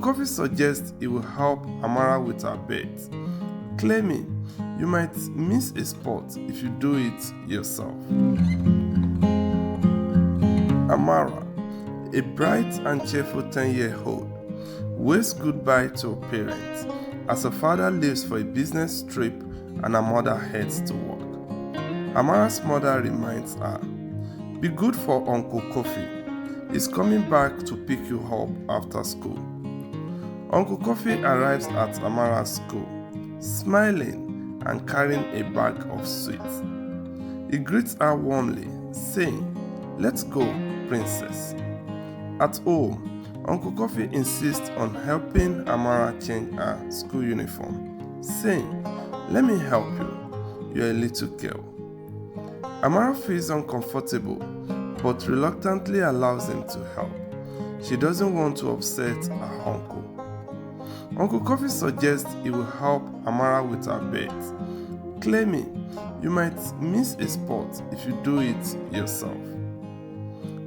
Coffee suggests it will help Amara with her bet, claiming you might miss a spot if you do it yourself. Amara, a bright and cheerful 10-year-old, waves goodbye to her parents as her father leaves for a business trip and her mother heads to work. Amara's mother reminds her, "Be good for Uncle Coffee. He's coming back to pick you up after school." Uncle Coffee arrives at Amara's school, smiling and carrying a bag of sweets. He greets her warmly, saying, "Let's go, princess." At home, Uncle Coffee insists on helping Amara change her school uniform, saying, "Let me help you. You're a little girl." Amara feels uncomfortable, but reluctantly allows him to help. She doesn't want to upset her uncle. Uncle Coffee suggests he will help Amara with her bet, claiming you might miss a spot if you do it yourself.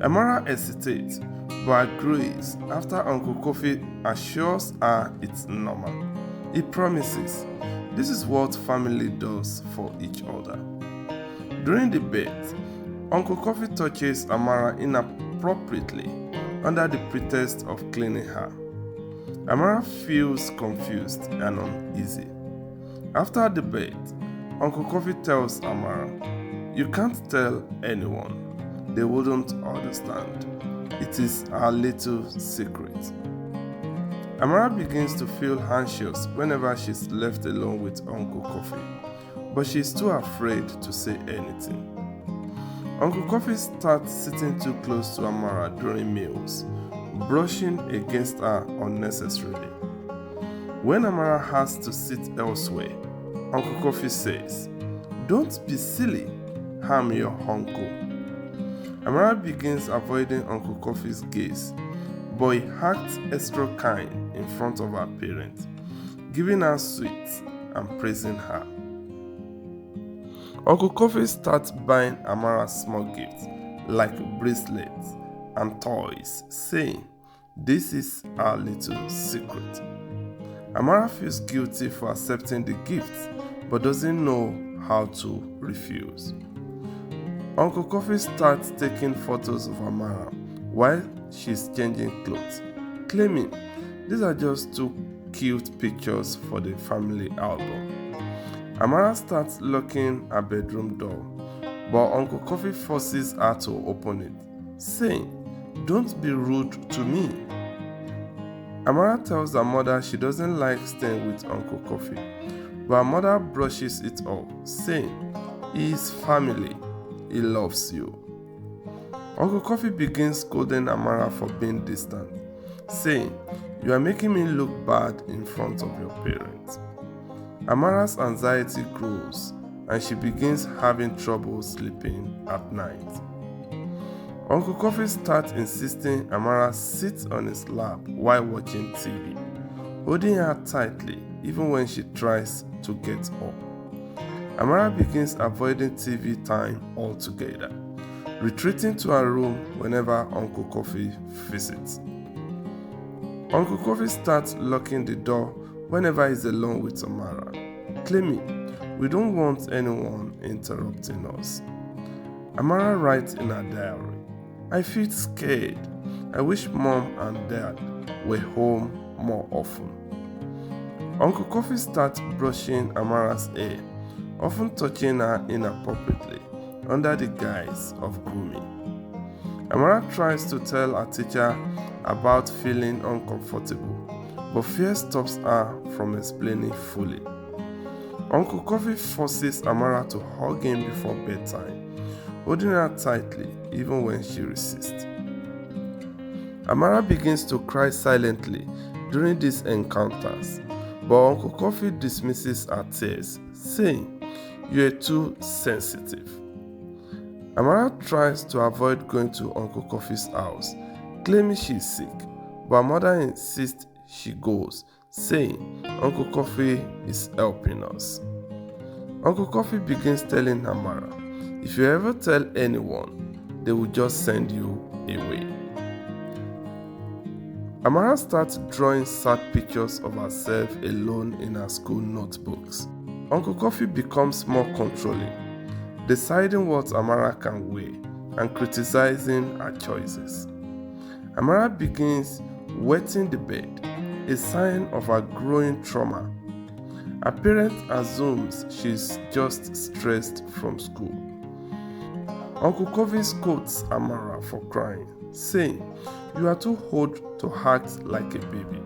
Amara hesitates, but agrees after Uncle Coffee assures her it's normal. He promises this is what family does for each other. During the bet, Uncle Coffee touches Amara inappropriately under the pretext of cleaning her. Amara feels confused and uneasy. After the bet, Uncle Coffee tells Amara, "You can't tell anyone. They wouldn't understand. It is our little secret." Amara begins to feel anxious whenever she's left alone with Uncle Coffee, but she's too afraid to say anything. Uncle Coffee starts sitting too close to Amara during meals, brushing against her unnecessarily. When Amara has to sit elsewhere, Uncle Coffee says, "Don't be silly, I'm your uncle." Amara begins avoiding Uncle Coffee's gaze, but he acts extra kind in front of her parents, giving her sweets and praising her. Uncle Coffee starts buying Amara small gifts like bracelets and toys, saying, "This is our little secret." Amara feels guilty for accepting the gifts, but doesn't know how to refuse. Uncle Coffee starts taking photos of Amara while she's changing clothes, claiming these are just two cute pictures for the family album. Amara starts locking her bedroom door, but Uncle Coffee forces her to open it, saying, "Don't be rude to me." Amara tells her mother she doesn't like staying with Uncle Coffee, but her mother brushes it off, saying, "He is family. He loves you." Uncle Coffee begins scolding Amara for being distant, saying, "You are making me look bad in front of your parents." Amara's anxiety grows and she begins having trouble sleeping at night. Uncle Coffee starts insisting Amara sits on his lap while watching TV, holding her tightly even when she tries to get up. Amara begins avoiding TV time altogether, retreating to her room whenever Uncle Coffee visits. Uncle Coffee starts locking the door whenever he's alone with Amara, claiming, "We don't want anyone interrupting us." Amara writes in her diary, "I feel scared. I wish Mom and Dad were home more often." Uncle Coffee starts brushing Amara's hair, often touching her inappropriately under the guise of grooming. Amara tries to tell her teacher about feeling uncomfortable, but fear stops her from explaining fully. Uncle Coffee forces Amara to hug him before bedtime, holding her tightly even when she resists. Amara begins to cry silently during these encounters, but Uncle Coffee dismisses her tears, saying, "You're too sensitive." Amara tries to avoid going to Uncle Coffee's house, claiming she's sick, but her mother insists she goes, saying, "Uncle Coffee is helping us." Uncle Coffee begins telling Amara, "If you ever tell anyone, they will just send you away." Amara starts drawing sad pictures of herself alone in her school notebooks. Uncle Coffee becomes more controlling, deciding what Amara can wear and criticizing her choices. Amara begins wetting the bed, a sign of her growing trauma. Her parent assumes she's just stressed from school. Uncle Coffee scolds Amara for crying, saying, "You are too old to act like a baby."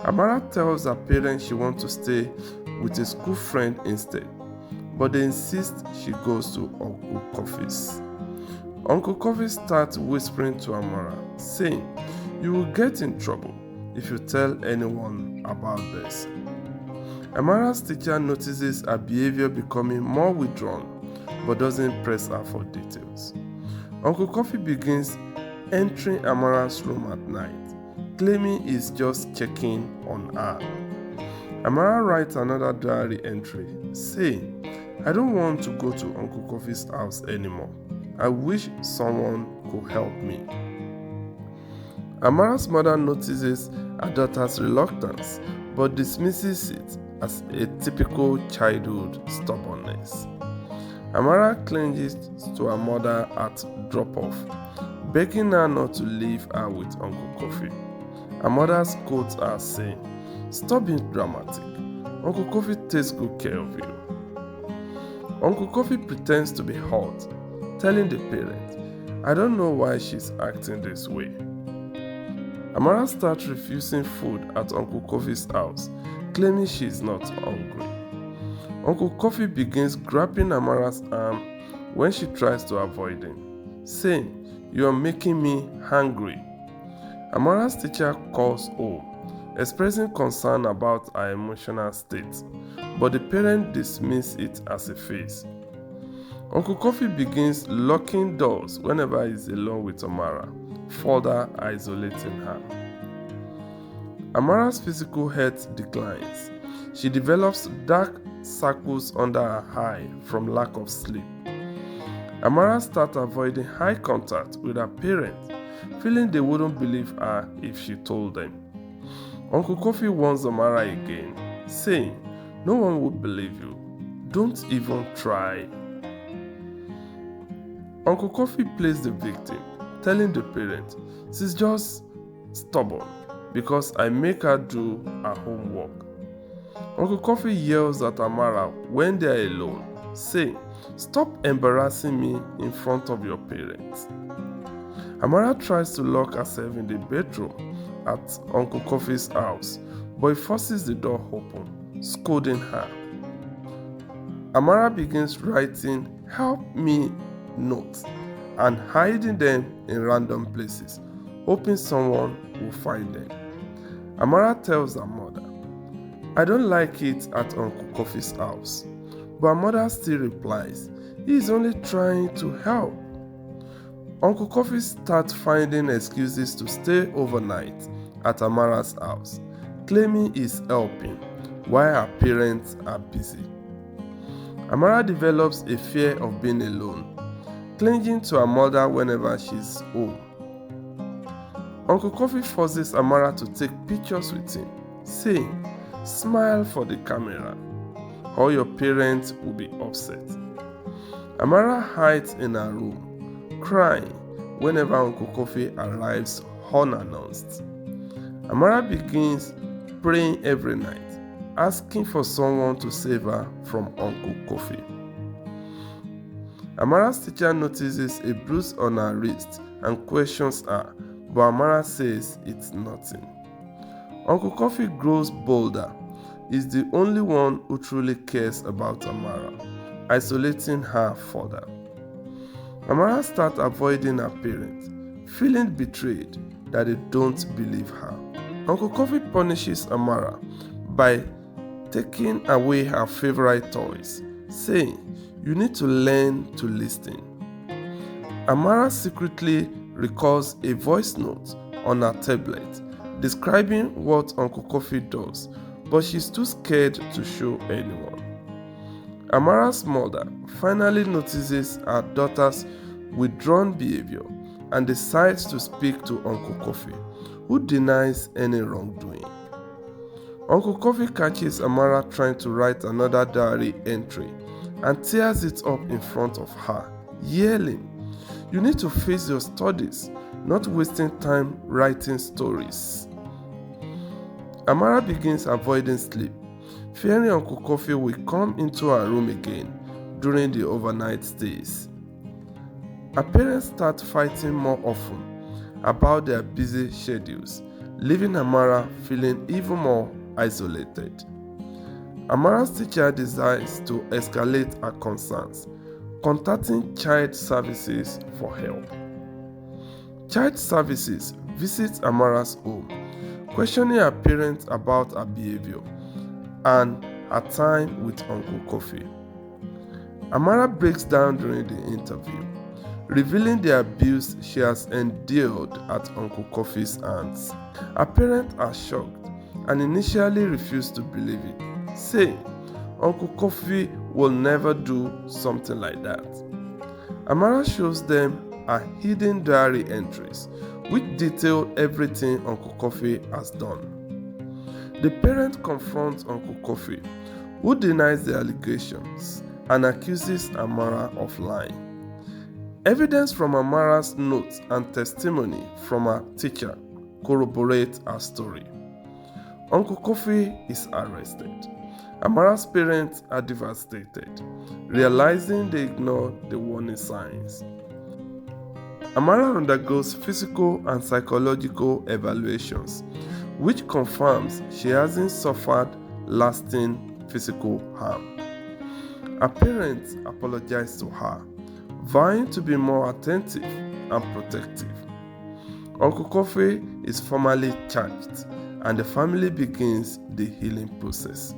Amara tells her parents she wants to stay with a school friend instead, but they insist she goes to Uncle Coffee's. Uncle Coffee starts whispering to Amara, saying, "You will get in trouble if you tell anyone about this." Amara's teacher notices her behavior becoming more withdrawn, but doesn't press her for details. Uncle Coffee begins entering Amara's room at night, claiming he's just checking on her. Amara writes another diary entry, saying, "I don't want to go to Uncle Coffee's house anymore. I wish someone could help me." Amara's mother notices her daughter's reluctance, but dismisses it as a typical childhood stubbornness. Amara clinges to her mother at drop-off, begging her not to leave her with Uncle Coffee. Her mother scolds her, saying, "Stop being dramatic. Uncle Coffee takes good care of you." Uncle Coffee pretends to be hurt, telling the parent, "I don't know why she's acting this way." Amara starts refusing food at Uncle Coffee's house, claiming she's not hungry. Uncle Coffee begins grabbing Amara's arm when she tries to avoid him, saying, "You are making me hungry." Amara's teacher calls home, expressing concern about her emotional state, but the parents dismiss it as a phase. Uncle Coffee begins locking doors whenever he's alone with Amara, further isolating her. Amara's physical health declines. She develops dark circles under her eye from lack of sleep. Amara starts avoiding eye contact with her parents, feeling they wouldn't believe her if she told them. Uncle Coffee warns Amara again, saying, "No one will believe you. Don't even try." Uncle Coffee plays the victim, telling the parent, "She's just stubborn because I make her do her homework." Uncle Coffee yells at Amara when they are alone, saying, "Stop embarrassing me in front of your parents." Amara tries to lock herself in the bedroom at Uncle Coffee's house, but he forces the door open, scolding her. Amara begins writing "help me" notes and hiding them in random places, hoping someone will find them. Amara tells her mother, "I don't like it at Uncle Coffee's house," but her mother still replies, "He is only trying to help." Uncle Coffee starts finding excuses to stay overnight at Amara's house, claiming he's helping while her parents are busy. Amara develops a fear of being alone, clinging to her mother whenever she's home. Uncle Coffee forces Amara to take pictures with him, saying, "Smile for the camera, or your parents will be upset." Amara hides in her room, crying whenever Uncle Coffee arrives unannounced. Amara begins praying every night, asking for someone to save her from Uncle Coffee. Amara's teacher notices a bruise on her wrist and questions her, but Amara says it's nothing. Uncle Coffee grows bolder. He's the only one who truly cares about Amara, isolating her further. Amara starts avoiding her parents, feeling betrayed that they don't believe her. Uncle Coffee punishes Amara by taking away her favorite toys, saying, "You need to learn to listen." Amara secretly records a voice note on her tablet describing what Uncle Coffee does, but she's too scared to show anyone. Amara's mother finally notices her daughter's withdrawn behavior and decides to speak to Uncle Kofi, who denies any wrongdoing. Uncle Kofi catches Amara trying to write another diary entry and tears it up in front of her, yelling, "You need to face your studies, not wasting time writing stories." Amara begins avoiding sleep, fearing Uncle Kofi will come into her room again during the overnight stays. Her parents start fighting more often about their busy schedules, leaving Amara feeling even more isolated. Amara's teacher decides to escalate her concerns, contacting child services for help. Child services visits Amara's home, questioning her parents about her behavior and her time with Uncle Kofi. Amara breaks down during the interview, revealing the abuse she has endured at Uncle Kofi's hands. Her parents are shocked and initially refuse to believe it, saying Uncle Kofi will never do something like that. Amara shows them her hidden diary entries, which detail everything Uncle Kofi has done. The parent confronts Uncle Kofi, who denies the allegations and accuses Amara of lying. Evidence from Amara's notes and testimony from her teacher corroborate her story. Uncle Kofi is arrested. Amara's parents are devastated, realizing they ignored the warning signs. Amara undergoes physical and psychological evaluations, which confirms she hasn't suffered lasting physical harm. Her parents apologize to her, vowing to be more attentive and protective. Uncle Kofi is formally charged, and the family begins the healing process.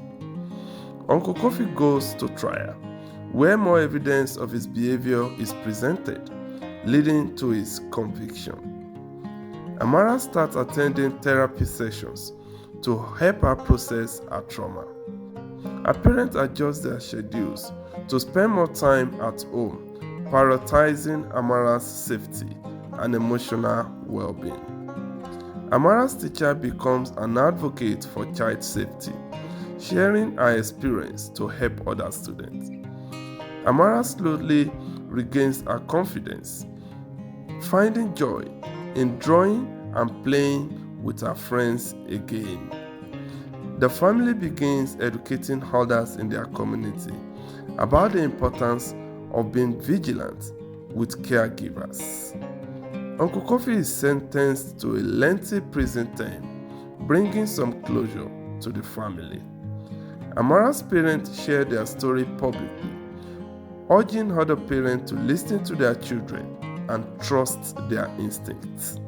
Uncle Kofi goes to trial, where more evidence of his behavior is presented, leading to his conviction. Amara starts attending therapy sessions to help her process her trauma. Her parents adjust their schedules to spend more time at home, prioritizing Amara's safety and emotional well-being. Amara's teacher becomes an advocate for child safety, sharing her experience to help other students. Amara slowly regains her confidence, finding joy in drawing and playing with her friends again. The family begins educating others in their community about the importance of being vigilant with caregivers. Uncle Kofi is sentenced to a lengthy prison term, bringing some closure to the family. Amara's parents share their story publicly, urging other parents to listen to their children and trust their instincts.